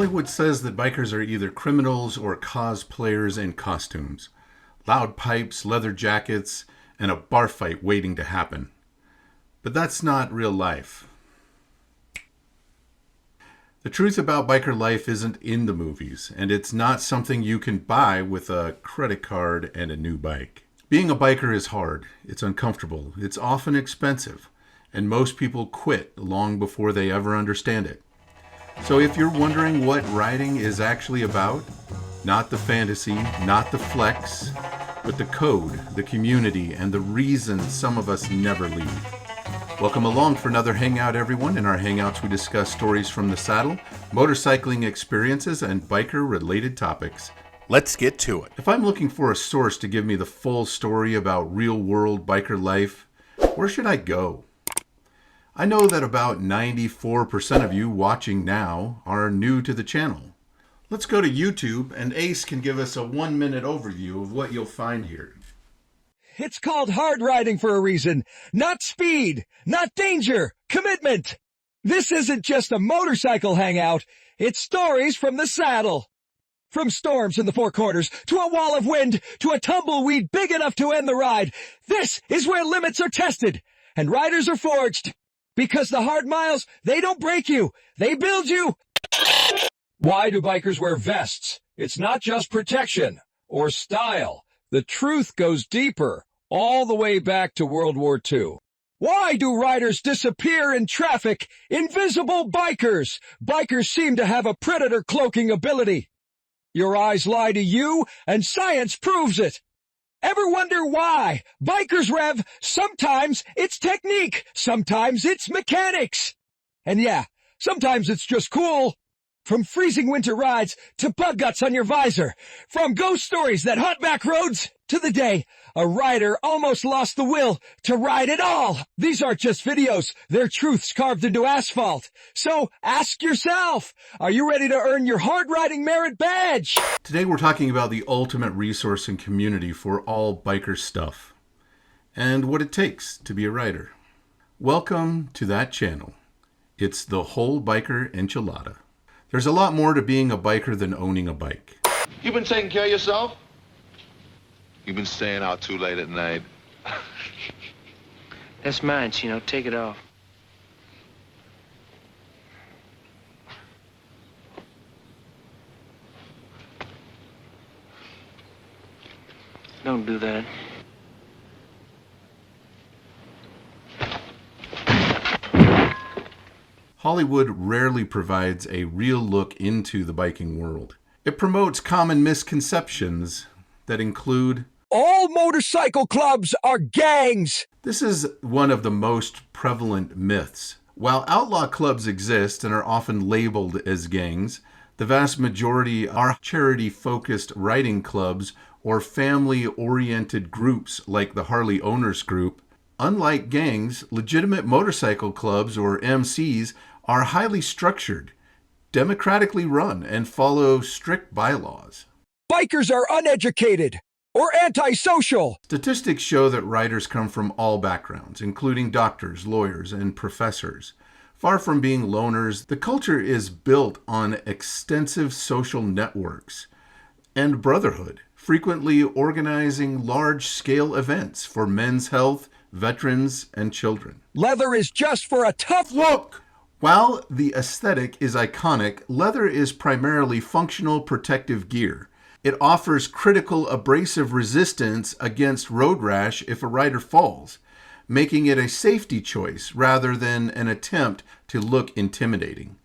Hollywood says that bikers are either criminals or cosplayers in costumes. Loud pipes, leather jackets, and a bar fight waiting to happen. But that's not real life. The truth about biker life isn't in the movies, and it's not something you can buy with a credit card and a new bike. Being a biker is hard, it's uncomfortable, it's often expensive, and most people quit long before they ever understand it. So if you're wondering what riding is actually about, not the fantasy, not the flex, but the code, the community, and the reason some of us never leave. Welcome along for another Hangout, everyone. In our Hangouts, we discuss stories from the saddle, motorcycling experiences, and biker-related topics. Let's get to it. If I'm looking for a source to give me the full story about real-world biker life, where should I go? I know that about 94% of you watching now are new to the channel. Let's go to YouTube, and Ace can give us a 1-minute overview of what you'll find here. It's called hard riding for a reason. Not speed, not danger, commitment. This isn't just a motorcycle hangout. It's stories from the saddle. From storms in the Four Corners, to a wall of wind, to a tumbleweed big enough to end the ride. This is where limits are tested, and riders are forged. Because the hard miles, they don't break you, they build you. Why do bikers wear vests? It's not just protection or style. The truth goes deeper, all the way back to World War II. Why do riders disappear in traffic? Invisible bikers! Bikers seem to have a predator cloaking ability. Your eyes lie to you, and science proves it. Ever wonder why? Bikers rev, sometimes it's technique, sometimes it's mechanics. And yeah, sometimes it's just cool. From freezing winter rides to bug guts on your visor. From ghost stories that haunt back roads to the day a rider almost lost the will to ride at all. These aren't just videos, they're truths carved into asphalt. So ask yourself, are you ready to earn your hard riding merit badge? Today we're talking about the ultimate resource and community for all biker stuff, and what it takes to be a rider. Welcome to that channel. It's the whole biker enchilada. There's a lot more to being a biker than owning a bike. You been taking care of yourself? You've been staying out too late at night. That's mine, Chino. Take it off. Don't do that. Hollywood rarely provides a real look into the biking world. It promotes common misconceptions that include all motorcycle clubs are gangs. This is one of the most prevalent myths. While outlaw clubs exist and are often labeled as gangs, the vast majority are charity-focused riding clubs or family-oriented groups like the Harley Owners Group. Unlike gangs, legitimate motorcycle clubs or MCs are highly structured, democratically run, and follow strict bylaws. Bikers are uneducated or antisocial. Statistics show that riders come from all backgrounds, including doctors, lawyers, and professors. Far from being loners, the culture is built on extensive social networks and brotherhood, frequently organizing large-scale events for men's health, veterans, and children. Leather is just for a tough look. While the aesthetic is iconic, leather is primarily functional protective gear. It offers critical abrasive resistance against road rash if a rider falls, making it a safety choice rather than an attempt to look intimidating.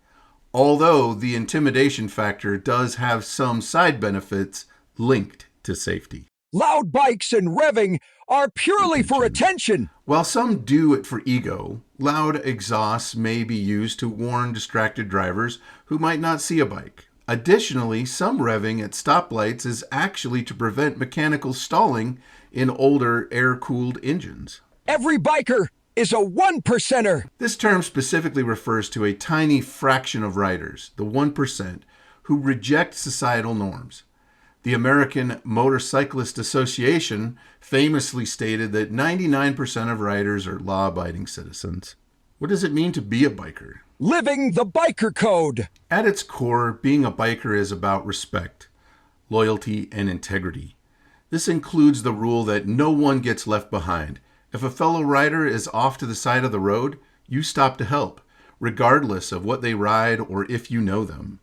Although the intimidation factor does have some side benefits linked to safety. Loud bikes and revving are purely for attention. While some do it for ego, loud exhausts may be used to warn distracted drivers who might not see a bike. Additionally, some revving at stoplights is actually to prevent mechanical stalling in older air-cooled engines. Every biker is a 1%er. This term specifically refers to a tiny fraction of riders, the 1%, who reject societal norms. The American Motorcyclist Association famously stated that 99% of riders are law-abiding citizens. What does it mean to be a biker? Living the biker code. At its core, being a biker is about respect, loyalty, and integrity. This includes the rule that no one gets left behind. If a fellow rider is off to the side of the road, you stop to help, regardless of what they ride or if you know them.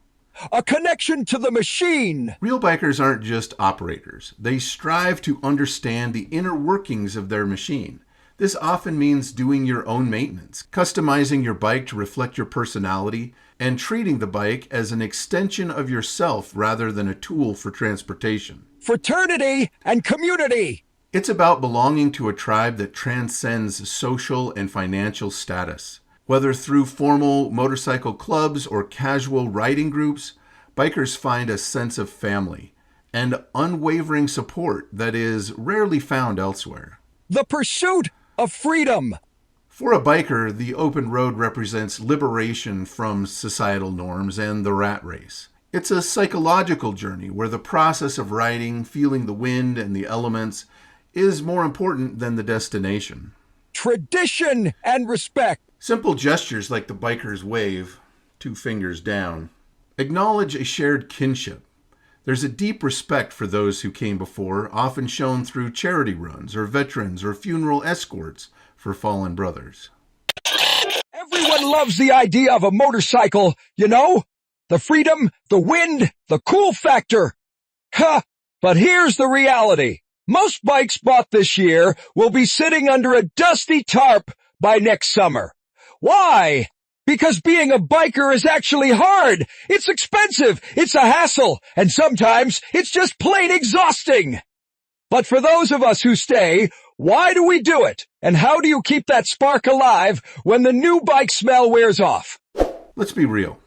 A connection to the machine. Real bikers aren't just operators. They strive to understand the inner workings of their machine. This often means doing your own maintenance, customizing your bike to reflect your personality, and treating the bike as an extension of yourself rather than a tool for transportation. Fraternity and community. It's about belonging to a tribe that transcends social and financial status. Whether through formal motorcycle clubs or casual riding groups, bikers find a sense of family and unwavering support that is rarely found elsewhere. The pursuit of freedom. For a biker, the open road represents liberation from societal norms and the rat race. It's a psychological journey where the process of riding, feeling the wind and the elements, is more important than the destination. Tradition and respect. Simple gestures like the biker's wave, 2 fingers down, acknowledge a shared kinship. There's a deep respect for those who came before, often shown through charity runs or veterans or funeral escorts for fallen brothers. Everyone loves the idea of a motorcycle, you know? The freedom, the wind, the cool factor. Ha! But here's the reality. Most bikes bought this year will be sitting under a dusty tarp by next summer. Why? Because being a biker is actually hard. It's expensive. It's a hassle. And sometimes it's just plain exhausting. But for those of us who stay, why do we do it? And how do you keep that spark alive when the new bike smell wears off? Let's be real.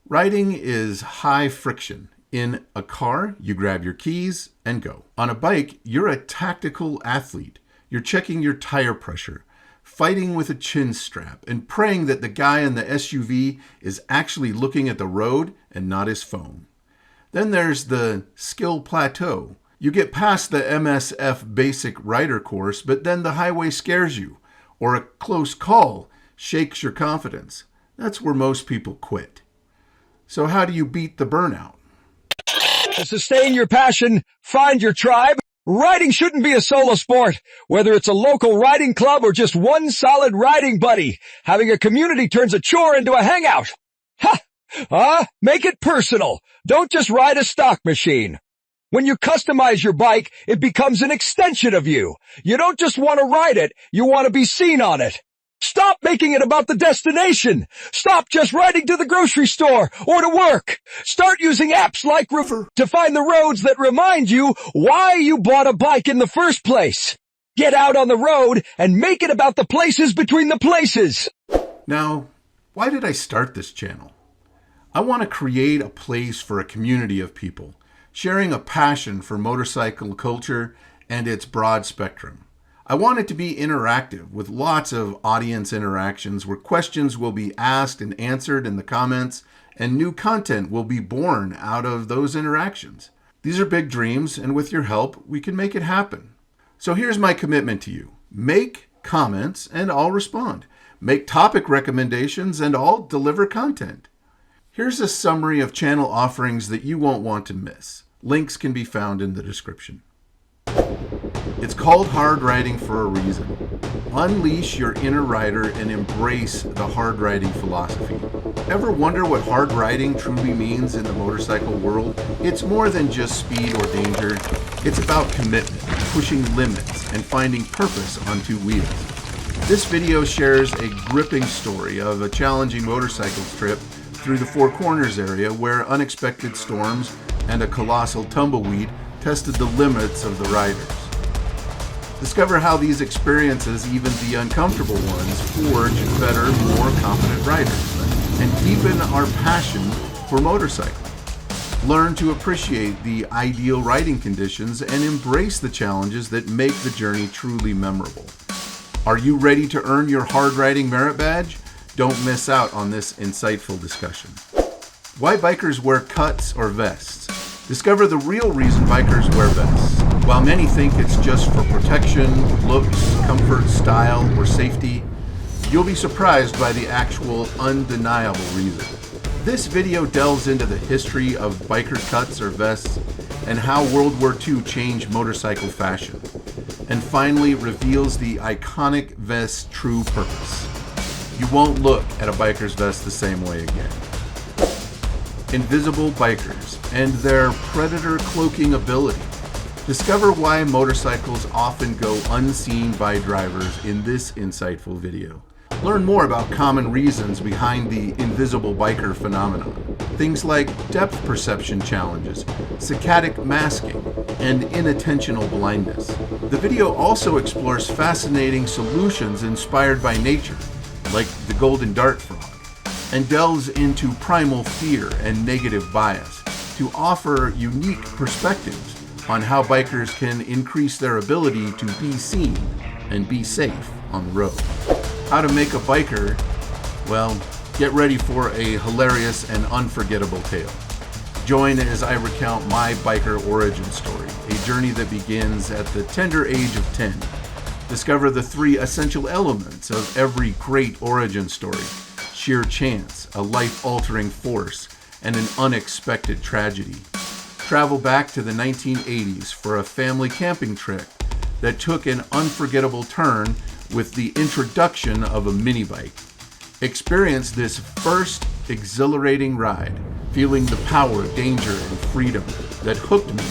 Riding is high friction. In a car, you grab your keys and go. On a bike, you're a tactical athlete. You're checking your tire pressure, fighting with a chin strap, and praying that the guy in the SUV is actually looking at the road and not his phone. Then there's the skill plateau. You get past the MSF basic rider course, but then the highway scares you, or a close call shakes your confidence. That's where most people quit. So how do you beat the burnout? To sustain your passion, find your tribe. Riding shouldn't be a solo sport. Whether it's a local riding club or just one solid riding buddy, having a community turns a chore into a hangout. Ha! Make it personal. Don't just ride a stock machine. When you customize your bike, it becomes an extension of you. You don't just want to ride it, you want to be seen on it. Stop making it about the destination. Stop just riding to the grocery store or to work. Start using apps like River to find the roads that remind you why you bought a bike in the first place. Get out on the road and make it about the places between the places. Now, why did I start this channel? I want to create a place for a community of people, sharing a passion for motorcycle culture and its broad spectrum. I want it to be interactive with lots of audience interactions where questions will be asked and answered in the comments and new content will be born out of those interactions. These are big dreams, and with your help, we can make it happen. So here's my commitment to you. Make comments and I'll respond. Make topic recommendations and I'll deliver content. Here's a summary of channel offerings that you won't want to miss. Links can be found in the description. It's called hard riding for a reason. Unleash your inner rider and embrace the hard riding philosophy. Ever wonder what hard riding truly means in the motorcycle world? It's more than just speed or danger. It's about commitment, pushing limits, and finding purpose on 2 wheels. This video shares a gripping story of a challenging motorcycle trip through the Four Corners area where unexpected storms and a colossal tumbleweed tested the limits of the riders. Discover how these experiences, even the uncomfortable ones, forge better, more confident riders and deepen our passion for motorcycling. Learn to appreciate the ideal riding conditions and embrace the challenges that make the journey truly memorable. Are you ready to earn your hard riding merit badge? Don't miss out on this insightful discussion. Why bikers wear cuts or vests? Discover the real reason bikers wear vests. While many think it's just for protection, looks, comfort, style, or safety, you'll be surprised by the actual undeniable reason. This video delves into the history of biker cuts or vests and how World War II changed motorcycle fashion, and finally reveals the iconic vest's true purpose. You won't look at a biker's vest the same way again. Invisible bikers and their predator cloaking ability. Discover why motorcycles often go unseen by drivers in this insightful video. Learn more about common reasons behind the invisible biker phenomenon. Things like depth perception challenges, saccadic masking, and inattentional blindness. The video also explores fascinating solutions inspired by nature, like the golden dart frog, and delves into primal fear and negative bias to offer unique perspectives on how bikers can increase their ability to be seen and be safe on the road. How to make a biker? Well, get ready for a hilarious and unforgettable tale. Join as I recount my biker origin story, a journey that begins at the tender age of 10. Discover the 3 essential elements of every great origin story: sheer chance, a life-altering force, and an unexpected tragedy. Travel back to the 1980s for a family camping trip that took an unforgettable turn with the introduction of a mini bike. Experience this first exhilarating ride, feeling the power, danger, and freedom that hooked me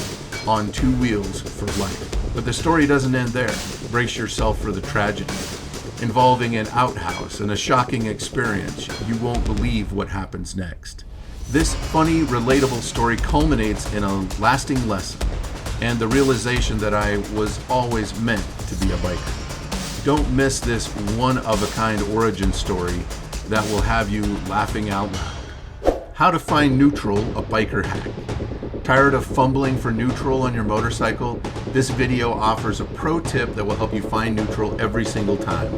on 2 wheels for life. But the story doesn't end there. Brace yourself for the tragedy, involving an outhouse and a shocking experience. You won't believe what happens next. This funny, relatable story culminates in a lasting lesson and the realization that I was always meant to be a biker. Don't miss this one-of-a-kind origin story that will have you laughing out loud. How to find neutral, a biker hack. Tired of fumbling for neutral on your motorcycle? This video offers a pro tip that will help you find neutral every single time.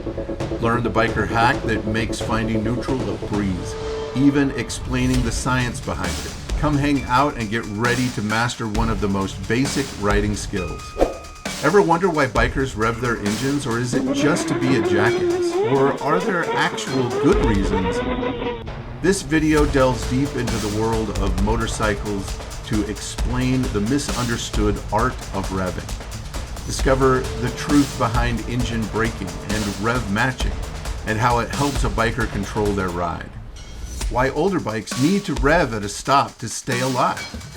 Learn the biker hack that makes finding neutral a breeze, even explaining the science behind it. Come hang out and get ready to master one of the most basic riding skills. Ever wonder why bikers rev their engines, or is it just to be a jackass? Or are there actual good reasons? This video delves deep into the world of motorcycles to explain the misunderstood art of revving. Discover the truth behind engine braking and rev matching, and how it helps a biker control their ride. Why older bikes need to rev at a stop to stay alive.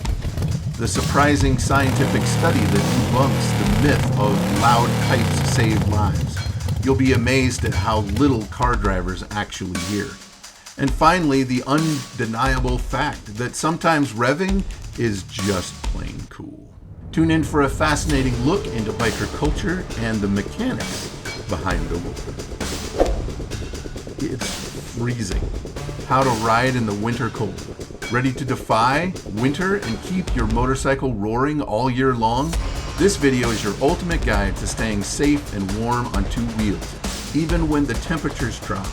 The surprising scientific study that debunks the myth of loud pipes save lives. You'll be amazed at how little car drivers actually hear. And finally, the undeniable fact that sometimes revving is just plain cool. Tune in for a fascinating look into biker culture and the mechanics behind the wheel. It's freezing. How to ride in the winter cold. Ready to defy winter and keep your motorcycle roaring all year long? This video is your ultimate guide to staying safe and warm on 2 wheels, even when the temperatures drop.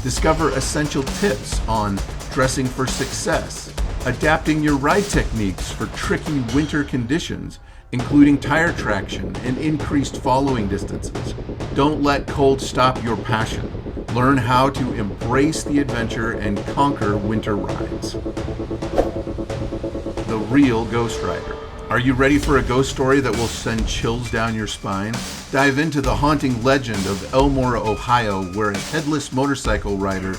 Discover essential tips on dressing for success, adapting your ride techniques for tricky winter conditions, including tire traction and increased following distances. Don't let cold stop your passion. Learn how to embrace the adventure and conquer winter rides. The real Ghost Rider. Are you ready for a ghost story that will send chills down your spine? Dive into the haunting legend of Elmore, Ohio, where a headless motorcycle rider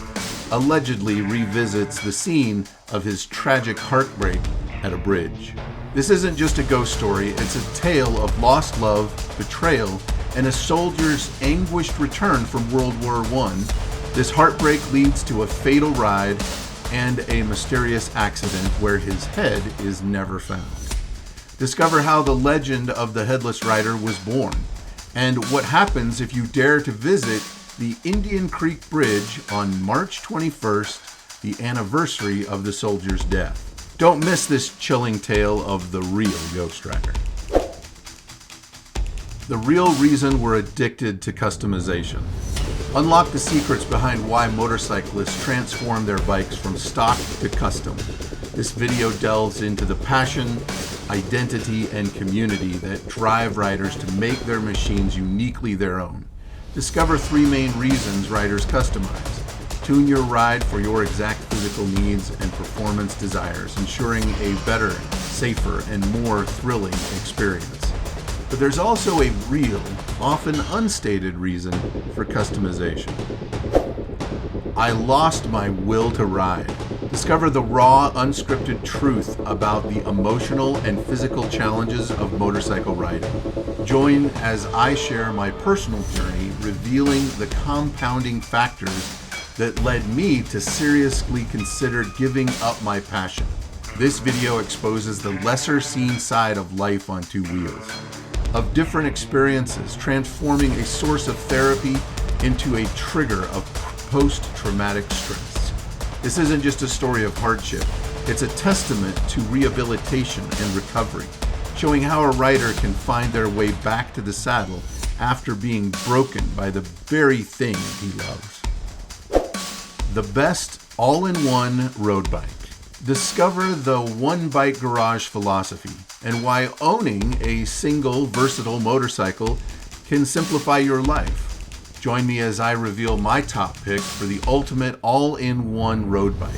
allegedly revisits the scene of his tragic heartbreak at a bridge. This isn't just a ghost story, it's a tale of lost love, betrayal, and a soldier's anguished return from World War I. This heartbreak leads to a fatal ride and a mysterious accident where his head is never found. Discover how the legend of the Headless Rider was born, and what happens if you dare to visit the Indian Creek Bridge on March 21st, the anniversary of the soldier's death. Don't miss this chilling tale of the real Ghost Rider. The real reason we're addicted to customization. Unlock the secrets behind why motorcyclists transform their bikes from stock to custom. This video delves into the passion, identity, and community that drive riders to make their machines uniquely their own. Discover 3 main reasons riders customize. Tune your ride for your exact physical needs and performance desires, ensuring a better, safer, and more thrilling experience. But there's also a real, often unstated reason for customization. I lost my will to ride. Discover the raw, unscripted truth about the emotional and physical challenges of motorcycle riding. Join as I share my personal journey, revealing the compounding factors that led me to seriously consider giving up my passion. This video exposes the lesser seen side of life on 2 wheels, of different experiences transforming a source of therapy into a trigger of post-traumatic stress. This isn't just a story of hardship, it's a testament to rehabilitation and recovery, showing how a rider can find their way back to the saddle after being broken by the very thing he loves. The best all-in-one road bike. Discover the one bike garage philosophy and why owning a single versatile motorcycle can simplify your life. Join me as I reveal my top pick for the ultimate all-in-one road bike.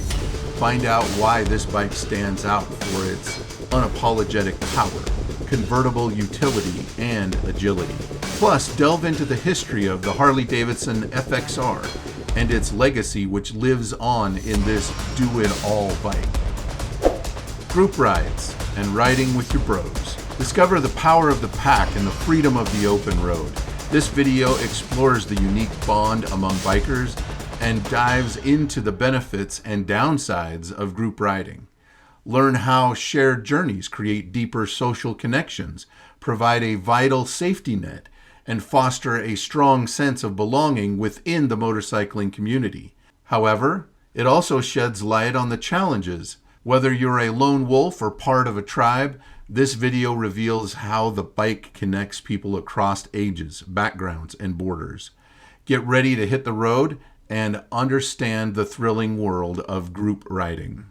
Find out why this bike stands out for its unapologetic power, convertible utility, and agility. Plus, delve into the history of the Harley-Davidson FXR and its legacy, which lives on in this do-it-all bike. Group rides and riding with your bros. Discover the power of the pack and the freedom of the open road. This video explores the unique bond among bikers and dives into the benefits and downsides of group riding. Learn how shared journeys create deeper social connections, provide a vital safety net, and foster a strong sense of belonging within the motorcycling community. However, it also sheds light on the challenges. Whether you're a lone wolf or part of a tribe, this video reveals how the bike connects people across ages, backgrounds, and borders. Get ready to hit the road and understand the thrilling world of group riding.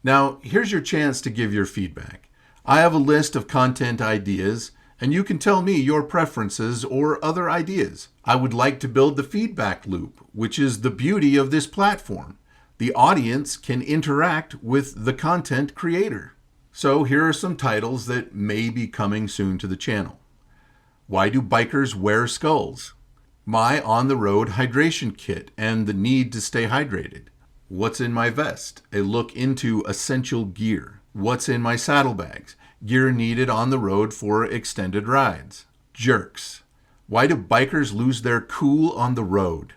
Now, here's your chance to give your feedback. I have a list of content ideas, and you can tell me your preferences or other ideas. I would like to build the feedback loop, which is the beauty of this platform. The audience can interact with the content creator. So here are some titles that may be coming soon to the channel. Why do bikers wear skulls? My on-the-road hydration kit and the need to stay hydrated. What's in my vest? A look into essential gear. What's in my saddlebags? Gear needed on the road for extended rides. Jerks. Why do bikers lose their cool on the road?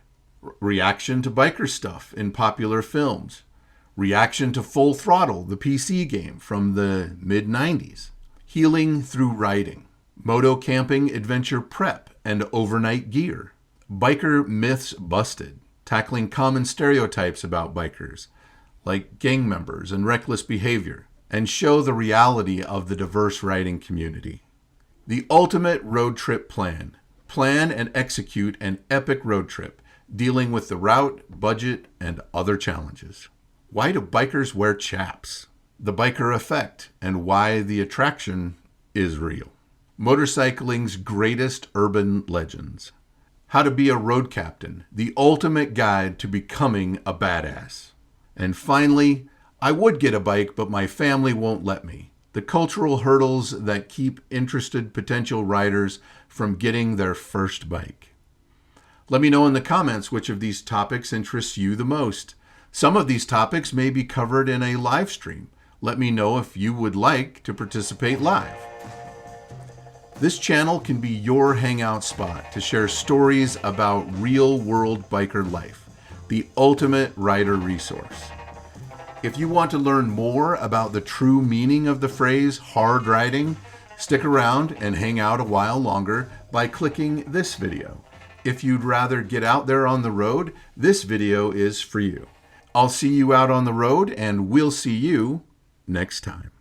Reaction to biker stuff in popular films. Reaction to Full Throttle, the PC game from the mid-90s. Healing through riding. Moto camping adventure prep and overnight gear. Biker myths busted. Tackling common stereotypes about bikers, like gang members and reckless behavior, and show the reality of the diverse riding community. The ultimate road trip plan. Plan and execute an epic road trip, dealing with the route, budget, and other challenges. Why do bikers wear chaps? The biker effect and why the attraction is real. Motorcycling's greatest urban legends. How to be a road captain, the ultimate guide to becoming a badass. And finally, I would get a bike, but my family won't let me. The cultural hurdles that keep interested potential riders from getting their first bike. Let me know in the comments which of these topics interests you the most. Some of these topics may be covered in a live stream. Let me know if you would like to participate live. This channel can be your hangout spot to share stories about real-world biker life, the ultimate rider resource. If you want to learn more about the true meaning of the phrase hard riding, stick around and hang out a while longer by clicking this video. If you'd rather get out there on the road, this video is for you. I'll see you out on the road, and we'll see you next time.